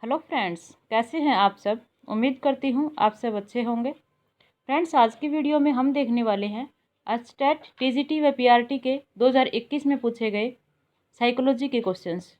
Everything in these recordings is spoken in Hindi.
हेलो फ्रेंड्स, कैसे हैं आप सब। उम्मीद करती हूँ आप सब अच्छे होंगे। फ्रेंड्स, आज की वीडियो में हम देखने वाले हैं एचटेट, टीजीटी व पीआरटी के 2021 में पूछे गए साइकोलॉजी के क्वेश्चंस।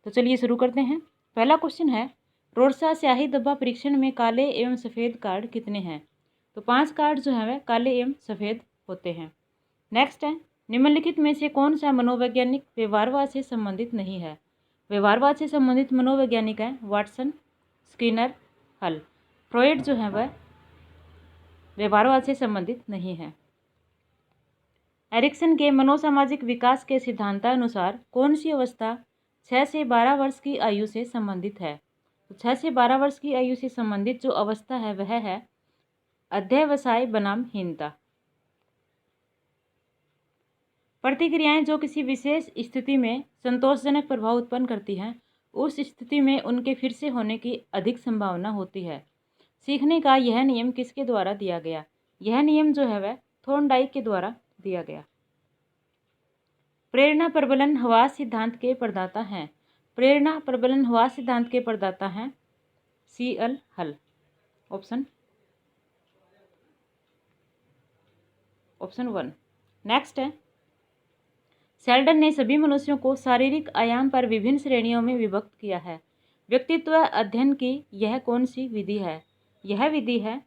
तो चलिए शुरू करते हैं। पहला क्वेश्चन है, रोडसा स्याही धब्बा परीक्षण में काले एवं सफ़ेद कार्ड कितने हैं। तो 5 कार्ड जो है वह काले एवं सफ़ेद होते हैं। नेक्स्ट है, निम्नलिखित में से कौन सा मनोवैज्ञानिक व्यवहारवाद से संबंधित नहीं है। व्यवहारवाद से संबंधित मनोवैज्ञानिक हैं वाटसन, स्किनर, हल। फ्रॉइड जो है वह व्यवहारवाद से संबंधित नहीं है। एरिक्सन के मनोसामाजिक विकास के सिद्धांतानुसार कौन सी अवस्था 6 से 12 वर्ष की आयु से संबंधित है। तो 6 से 12 वर्ष की आयु से संबंधित जो अवस्था है वह है अध्यवसाय बनाम हीनता। प्रतिक्रियाएं जो किसी विशेष स्थिति में संतोषजनक प्रभाव उत्पन्न करती हैं, उस स्थिति में उनके फिर से होने की अधिक संभावना होती है। सीखने का यह नियम किसके द्वारा दिया गया। यह नियम जो है वह थॉर्नडाइक के द्वारा दिया गया। प्रेरणा प्रबलन हवास सिद्धांत के प्रदाता हैं। प्रेरणा प्रबलन हवास सिद्धांत के प्रदाता हैं C.L. हल। ऑप्शन 1। नेक्स्ट है, शेल्डन ने सभी मनुष्यों को शारीरिक आयाम पर विभिन्न श्रेणियों में विभक्त किया है। व्यक्तित्व अध्ययन की यह कौन सी विधि है। यह विधि है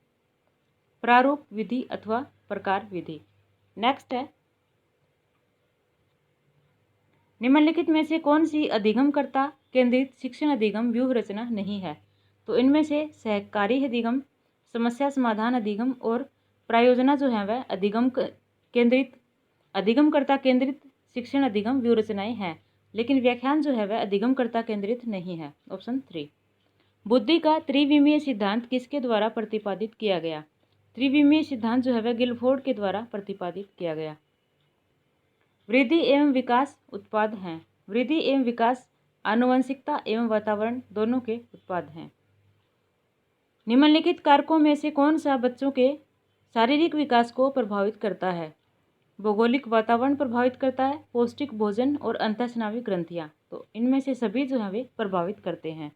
प्रारूप विधि अथवा प्रकार विधि। नेक्स्ट है, निम्नलिखित में से कौन सी अधिगमकर्ता केंद्रित शिक्षण अधिगम व्यूह रचना नहीं है। तो इनमें से सहकारी अधिगम, समस्या समाधान अधिगम और प्रायोजना जो है वह अधिगमकर्ता केंद्रित शिक्षण अधिगम व्यूह रचनाएं हैं, लेकिन व्याख्यान जो है वह अधिगमकर्ता केंद्रित नहीं है। ऑप्शन 3। बुद्धि का त्रिविमीय सिद्धांत किसके द्वारा प्रतिपादित किया गया। त्रिविमीय सिद्धांत जो है वह गिलफोर्ड के द्वारा प्रतिपादित किया गया। वृद्धि एवं विकास उत्पाद हैं। वृद्धि एवं विकास आनुवंशिकता एवं वातावरण दोनों के उत्पाद हैं। निम्नलिखित कारकों में से कौन सा बच्चों के शारीरिक विकास को प्रभावित करता है। भौगोलिक वातावरण प्रभावित करता है, पौष्टिक भोजन और अंतःस्नावी ग्रंथियां। तो इनमें से सभी जो है वे प्रभावित करते हैं।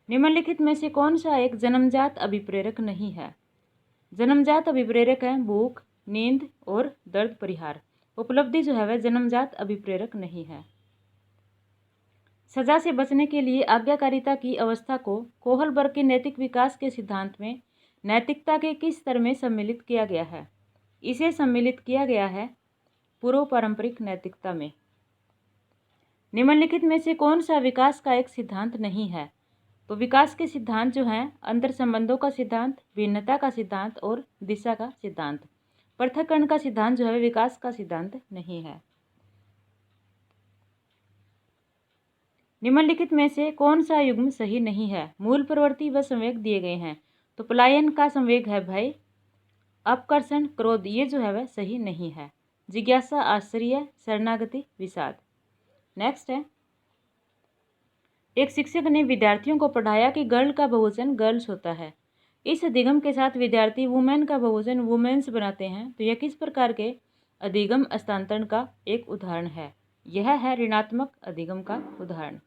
निम्नलिखित में से कौन सा एक जन्मजात अभिप्रेरक नहीं है। जन्मजात अभिप्रेरक है भूख, नींद और दर्द परिहार। उपलब्धि जो है वह जन्मजात अभिप्रेरक नहीं है। सजा से बचने के लिए आज्ञाकारिता की अवस्था को कोहलबर्ग के नैतिक विकास के सिद्धांत में नैतिकता के किस स्तर में सम्मिलित किया गया है। इसे सम्मिलित किया गया है पूर्व पारंपरिक नैतिकता में। निम्नलिखित में से कौन सा विकास का एक सिद्धांत नहीं है। तो विकास के सिद्धांत जो हैं अंतर संबंधों का सिद्धांत, भिन्नता का सिद्धांत और दिशा का सिद्धांत। पृथक्करण का सिद्धांत जो है विकास का सिद्धांत नहीं है। निम्नलिखित में से कौन सा युग्म सही नहीं है। मूल प्रवृत्ति व संवेग दिए गए हैं। तो पलायन का संवेग है भय, अपकर्षण, क्रोध, ये जो है वह सही नहीं है। जिज्ञासा, आश्चर्य, शरणागति, विषाद। नेक्स्ट है, एक शिक्षक ने विद्यार्थियों को पढ़ाया कि गर्ल का बहुवचन गर्ल्स होता है। इस अधिगम के साथ विद्यार्थी वुमेन का बहुवचन वुमेन्स बनाते हैं। तो यह किस प्रकार के अधिगम हस्तांतरण का एक उदाहरण है। यह है ऋणात्मक अधिगम का उदाहरण।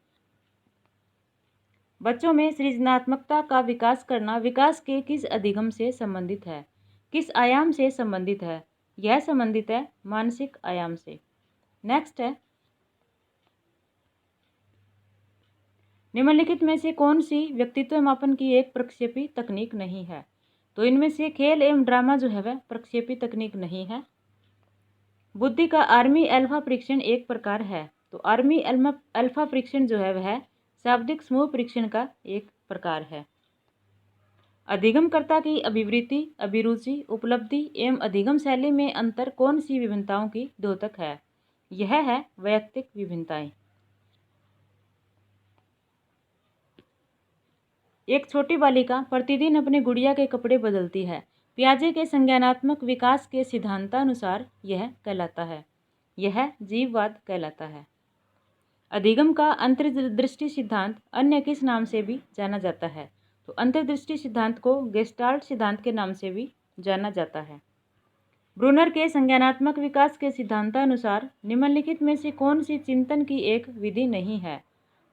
बच्चों में सृजनात्मकता का विकास करना विकास के किस अधिगम से संबंधित है। किस आयाम से संबंधित है। यह संबंधित है मानसिक आयाम से। नेक्स्ट है, निम्नलिखित में से कौन सी व्यक्तित्व मापन की एक प्रक्षेपी तकनीक नहीं है। तो इनमें से खेल एवं ड्रामा जो है वह प्रक्षेपी तकनीक नहीं है। बुद्धि का आर्मी अल्फा परीक्षण एक प्रकार है। तो आर्मी अल्फा परीक्षण जो है वह शाब्दिक समूह परीक्षण का एक प्रकार है। अधिगमकर्ता की अभिवृत्ति, अभिरुचि, उपलब्धि एवं अधिगम शैली में अंतर कौन सी विभिन्नताओं की द्योतक है। यह है वैयक्तिक विभिन्नताएं। एक छोटी बालिका प्रतिदिन अपने गुड़िया के कपड़े बदलती है। पियाजे के संज्ञानात्मक विकास के सिद्धांतानुसार यह कहलाता है। यह जीववाद कहलाता है। अधिगम का अंतर्दृष्टि सिद्धांत अन्य किस नाम से भी जाना जाता है। तो अंतर्दृष्टि सिद्धांत को गेस्टाल्ट सिद्धांत के नाम से भी जाना जाता है। ब्रूनर के संज्ञानात्मक विकास के सिद्धांतानुसार निम्नलिखित में से कौन सी चिंतन की एक विधि नहीं है।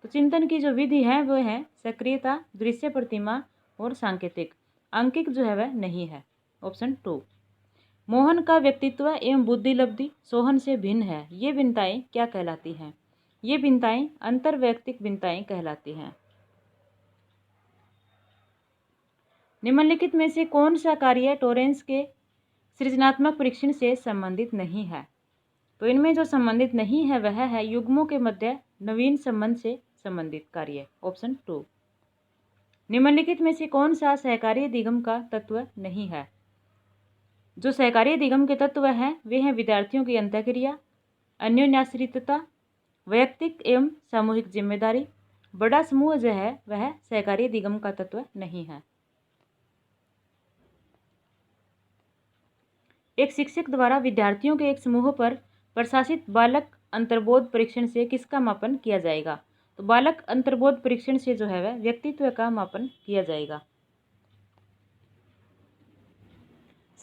तो चिंतन की जो विधि है वो है सक्रियता, दृश्य प्रतिमा और सांकेतिक। अंकिक जो है वह नहीं है, ऑप्शन 2। मोहन का व्यक्तित्व एवं बुद्धिलब्धि सोहन से भिन्न है, ये भिन्नताएं क्या कहलाती हैं? ये भिन्नताएं अंतर्वैयक्तिक भिन्नताएं कहलाती हैं। निम्नलिखित में से कौन सा कार्य टोरेंस के सृजनात्मक परीक्षण से संबंधित नहीं है? तो इनमें जो संबंधित नहीं है वह है युग्मों के मध्य नवीन संबंध से संबंधित कार्य, ऑप्शन 2। निम्नलिखित में से कौन सा सहकार्य दिगम का तत्व नहीं है? जो सहकार्य दिगम के तत्व हैं वे हैं विद्यार्थियों की अंतःक्रिया, अन्योन्याश्रितता, वैयक्तिक एवं सामूहिक जिम्मेदारी। बड़ा समूह जो है वह सहकार्य दिगम का तत्व नहीं है। एक शिक्षक द्वारा विद्यार्थियों के एक समूह पर प्रशासित बालक अंतर्बोध परीक्षण से किसका मापन किया जाएगा? तो बालक अंतर्बोध परीक्षण से जो है वह व्यक्तित्व का मापन किया जाएगा।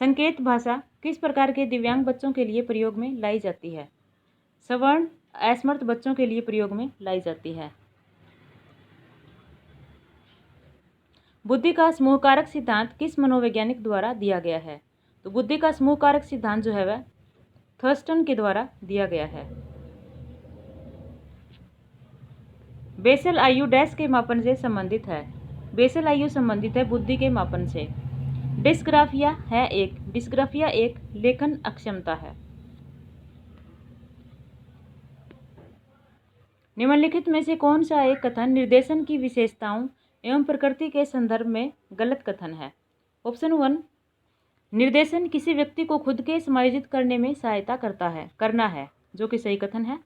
संकेत भाषा किस प्रकार के दिव्यांग बच्चों के लिए प्रयोग में लाई जाती है? सवर्ण असमर्थ बच्चों के लिए प्रयोग में लाई जाती है। बुद्धि का समूह कारक सिद्धांत किस मनोवैज्ञानिक द्वारा दिया गया है? तो बुद्धि का समूह कारक सिद्धांत जो है वह थर्स्टन के द्वारा दिया गया है। बेसल आयु डैश के मापन से संबंधित है? बेसल आयु संबंधित है बुद्धि के मापन से। डिस्ग्राफिया एक लेखन अक्षमता है। निम्नलिखित में से कौन सा एक कथन निर्देशन की विशेषताओं एवं प्रकृति के संदर्भ में गलत कथन है? ऑप्शन 1, निर्देशन किसी व्यक्ति को खुद के समायोजित करने में सहायता करना है, जो कि सही कथन है।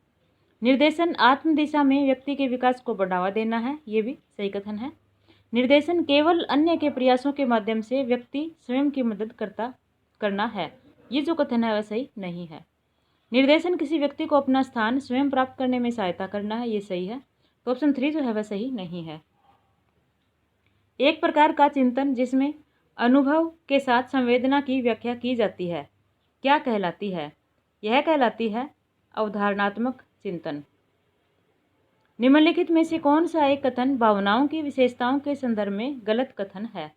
निर्देशन आत्म दिशा में व्यक्ति के विकास को बढ़ावा देना है, ये भी सही कथन है। निर्देशन केवल अन्य के प्रयासों के माध्यम से व्यक्ति स्वयं की मदद करना है, ये जो कथन है वह सही नहीं है। निर्देशन किसी व्यक्ति को अपना स्थान स्वयं प्राप्त करने में सहायता करना है, ये सही है। तो ऑप्शन 3 जो है वह सही नहीं है। एक प्रकार का चिंतन जिसमें अनुभव के साथ संवेदना की व्याख्या की जाती है क्या कहलाती है? यह कहलाती है अवधारणात्मक चिंतन। निम्नलिखित में से कौन सा एक कथन भावनाओं की विशेषताओं के संदर्भ में गलत कथन है?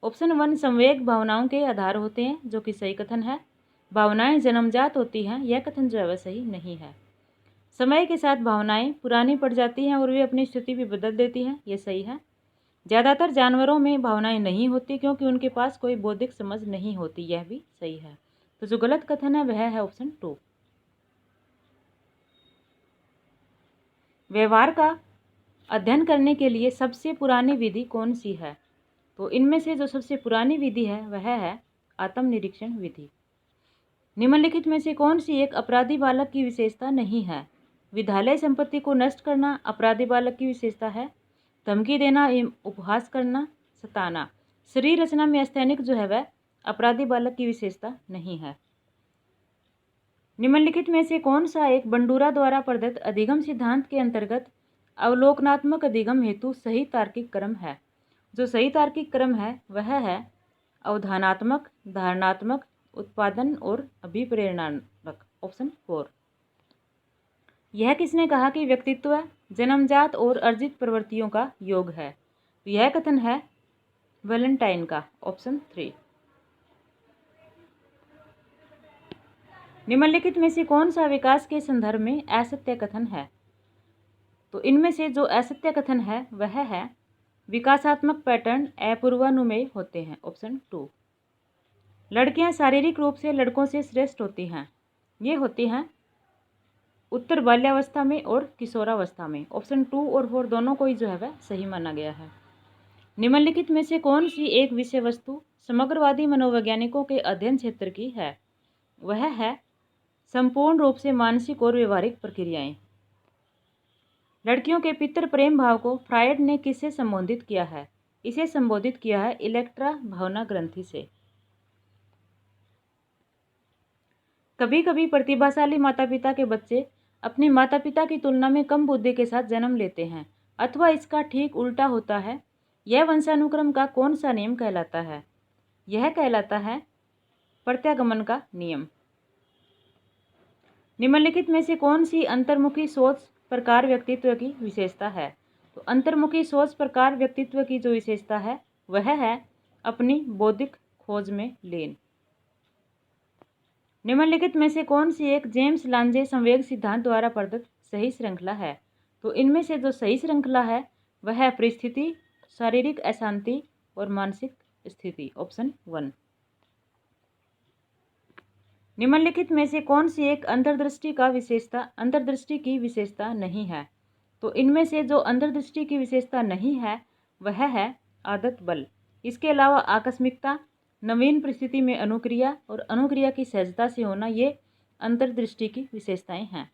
ऑप्शन 1, संवेग भावनाओं के आधार होते हैं, जो कि सही कथन है। भावनाएं जन्मजात होती हैं, यह कथन जो है वह सही नहीं है। समय के साथ भावनाएं पुरानी पड़ जाती हैं और वे अपनी स्थिति भी बदल देती हैं, यह सही है। ज़्यादातर जानवरों में भावनाएं नहीं होती क्योंकि उनके पास कोई बौद्धिक समझ नहीं होती, यह भी सही है। तो जो गलत कथन है वह है ऑप्शन 2। व्यवहार का अध्ययन करने के लिए सबसे पुरानी विधि कौन सी है? तो इनमें से जो सबसे पुरानी विधि है वह है आत्मनिरीक्षण विधि। निम्नलिखित में से कौन सी एक अपराधी बालक की विशेषता नहीं है? विद्यालय संपत्ति को नष्ट करना अपराधी बालक की विशेषता है। धमकी देना एवं उपहास करना, सताना, शरीर रचना में अस्थैनिक जो है वह अपराधी बालक की विशेषता नहीं है। निम्नलिखित में से कौन सा एक बंडूरा द्वारा प्रदत्त अधिगम सिद्धांत के अंतर्गत अवलोकनात्मक अधिगम हेतु सही तार्किक क्रम है? जो सही तार्किक क्रम है वह है अवधानात्मक, धारणात्मक, उत्पादन और अभिप्रेरणात्मक, ऑप्शन 4। यह किसने कहा कि व्यक्तित्व जन्मजात और अर्जित प्रवृत्तियों का योग है? तो यह कथन है वैलेंटाइन का, ऑप्शन 3। निम्नलिखित में से कौन सा विकास के संदर्भ में असत्य कथन है? तो इनमें से जो असत्य कथन है वह है विकासात्मक पैटर्न अपूर्वानुमेय होते हैं, ऑप्शन 2। लड़कियां शारीरिक रूप से लड़कों से श्रेष्ठ होती हैं, ये होती हैं उत्तर बाल्यावस्था में और किशोरावस्था में, ऑप्शन 2 और 4 दोनों को ही जो है वह सही माना गया है। निम्नलिखित में से कौन सी एक विषय वस्तु समग्रवादी मनोवैज्ञानिकों के अध्ययन क्षेत्र की है? वह है संपूर्ण रूप से मानसिक और व्यवहारिक प्रक्रियाएं। लड़कियों के पितृ प्रेम भाव को फ्रायड ने किससे संबोधित किया है? इसे संबोधित किया है इलेक्ट्रा भावना ग्रंथि से। कभी कभी प्रतिभाशाली माता पिता के बच्चे अपने माता पिता की तुलना में कम बुद्धि के साथ जन्म लेते हैं, अथवा इसका ठीक उल्टा होता है। यह वंशानुक्रम का कौन सा नियम कहलाता है? यह कहलाता है प्रत्यागमन का नियम। निम्नलिखित में से कौन सी अंतर्मुखी सोच प्रकार व्यक्तित्व की विशेषता है? तो अंतर्मुखी सोच प्रकार व्यक्तित्व की जो विशेषता है वह है अपनी बौद्धिक खोज में लीन। निम्नलिखित में से कौन सी एक जेम्स लांजे संवेग सिद्धांत द्वारा प्रदत्त सही श्रृंखला है? तो इनमें से जो सही श्रृंखला है वह है परिस्थिति, शारीरिक अशांति और मानसिक स्थिति, ऑप्शन 1। निम्नलिखित में से कौन सी एक अंतर्दृष्टि की विशेषता नहीं है? तो इनमें से जो अंतर्दृष्टि की विशेषता नहीं है वह है आदत बल। इसके अलावा आकस्मिकता, नवीन परिस्थिति में अनुक्रिया और अनुक्रिया की सहजता से होना, ये अंतर्दृष्टि की विशेषताएं हैं।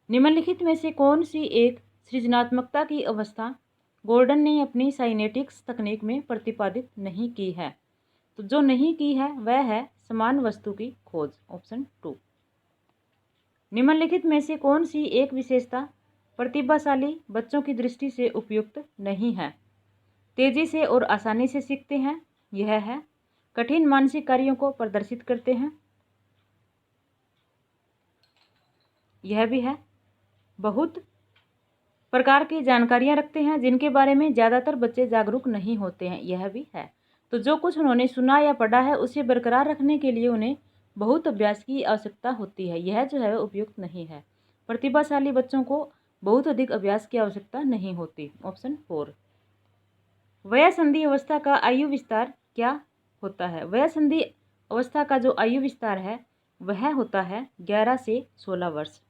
निम्नलिखित में से कौन सी एक सृजनात्मकता की अवस्था गॉर्डन ने अपनी साइनेटिक्स तकनीक में प्रतिपादित नहीं की है? तो जो नहीं की है वह है समान वस्तु की खोज, ऑप्शन 2। निम्नलिखित में से कौन सी एक विशेषता प्रतिभाशाली बच्चों की दृष्टि से उपयुक्त नहीं है? तेजी से और आसानी से सीखते हैं, यह है। कठिन मानसिक कार्यों को प्रदर्शित करते हैं, यह भी है। बहुत प्रकार की जानकारियां रखते हैं जिनके बारे में ज़्यादातर बच्चे जागरूक नहीं होते हैं, यह भी है। तो जो कुछ उन्होंने सुना या पढ़ा है उसे बरकरार रखने के लिए उन्हें बहुत अभ्यास की आवश्यकता होती है, यह जो है उपयुक्त नहीं है। प्रतिभाशाली बच्चों को बहुत अधिक अभ्यास की आवश्यकता नहीं होती, ऑप्शन 4। वयस्संधि अवस्था का आयु विस्तार क्या होता है? वयस्संधि अवस्था का जो आयु विस्तार है वह होता है 11 से 16 वर्ष।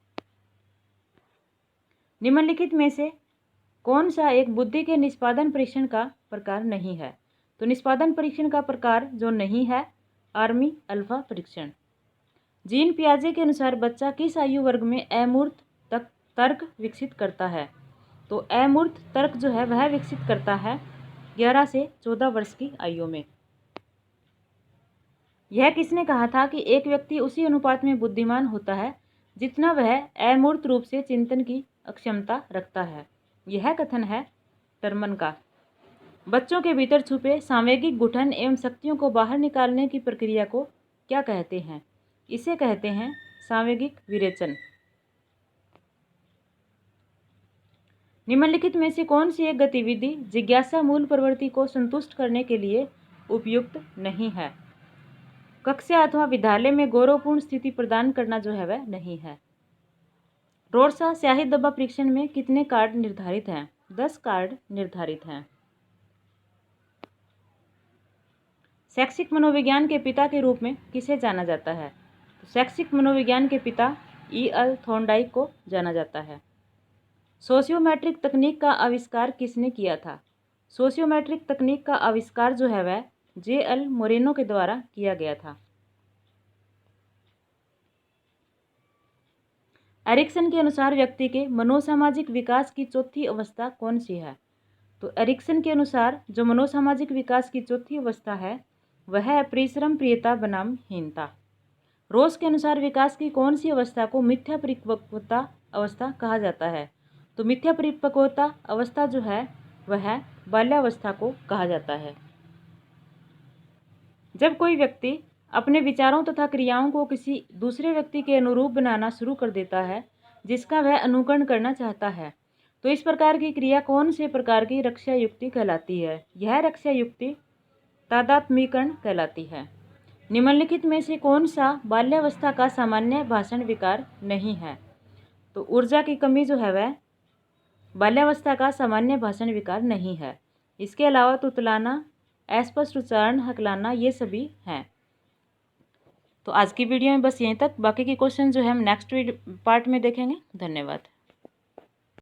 निम्नलिखित में से कौन सा एक बुद्धि के निष्पादन परीक्षण का प्रकार नहीं है? तो निष्पादन परीक्षण का प्रकार जो नहीं है आर्मी अल्फा परीक्षण। जीन पियाजे के अनुसार बच्चा किस आयु वर्ग में अमूर्त तर्क विकसित करता है? तो अमूर्त तर्क जो है वह विकसित करता है 11 से 14 वर्ष की आयु में। यह किसने कहा था कि एक व्यक्ति उसी अनुपात में बुद्धिमान होता है जितना वह अमूर्त रूप से चिंतन की अक्षमता रखता है? यह कथन है टर्मन का। बच्चों के भीतर छुपे सांवेगिक गुठन एवं शक्तियों को बाहर निकालने की प्रक्रिया को क्या कहते हैं? इसे कहते हैं सांवेगिक विरेचन। निम्नलिखित में से कौन सी एक गतिविधि जिज्ञासा मूल प्रवृत्ति को संतुष्ट करने के लिए उपयुक्त नहीं है? कक्षा अथवा विद्यालय में गौरवपूर्ण स्थिति प्रदान करना जो है वह नहीं है। रोरसा स्याही धब्बा परीक्षण में कितने कार्ड निर्धारित हैं? 10 कार्ड निर्धारित हैं। शैक्षिक मनोविज्ञान के पिता के रूप में किसे जाना जाता है? तो शैक्षिक मनोविज्ञान के पिता E.L. थॉर्नडाइक को जाना जाता है। सोशियोमेट्रिक तकनीक का आविष्कार किसने किया था? सोशियोमेट्रिक तकनीक का आविष्कार जो है वह J.L. मोरेनो के द्वारा किया गया था। एरिक्सन के अनुसार व्यक्ति के मनोसामाजिक विकास की चौथी अवस्था कौन सी है? तो एरिक्सन के अनुसार जो मनोसामाजिक विकास की चौथी अवस्था है वह है परिश्रम प्रियता बनाम हीनता। रोस के अनुसार विकास की कौन सी अवस्था को मिथ्या परिपक्वता अवस्था कहा जाता है? तो मिथ्या परिपक्वता अवस्था जो है वह बाल्यावस्था को कहा जाता है। जब कोई व्यक्ति अपने विचारों तथा क्रियाओं को किसी दूसरे व्यक्ति के अनुरूप बनाना शुरू कर देता है जिसका वह अनुकरण करना चाहता है, तो इस प्रकार की क्रिया कौन से प्रकार की रक्षा युक्ति कहलाती है? यह रक्षा युक्ति तादात्म्यीकरण कहलाती है। निम्नलिखित में से कौन सा बाल्यावस्था का सामान्य भाषण विकार नहीं है? तो ऊर्जा की कमी जो है वह बाल्यावस्था का सामान्य भाषण विकार नहीं है। इसके अलावा तुतलाना, अस्पष्ट उच्चारण, हकलाना, ये सभी हैं। तो आज की वीडियो में बस यहीं तक। बाकी के क्वेश्चन जो है हम नेक्स्ट पार्ट में देखेंगे। धन्यवाद।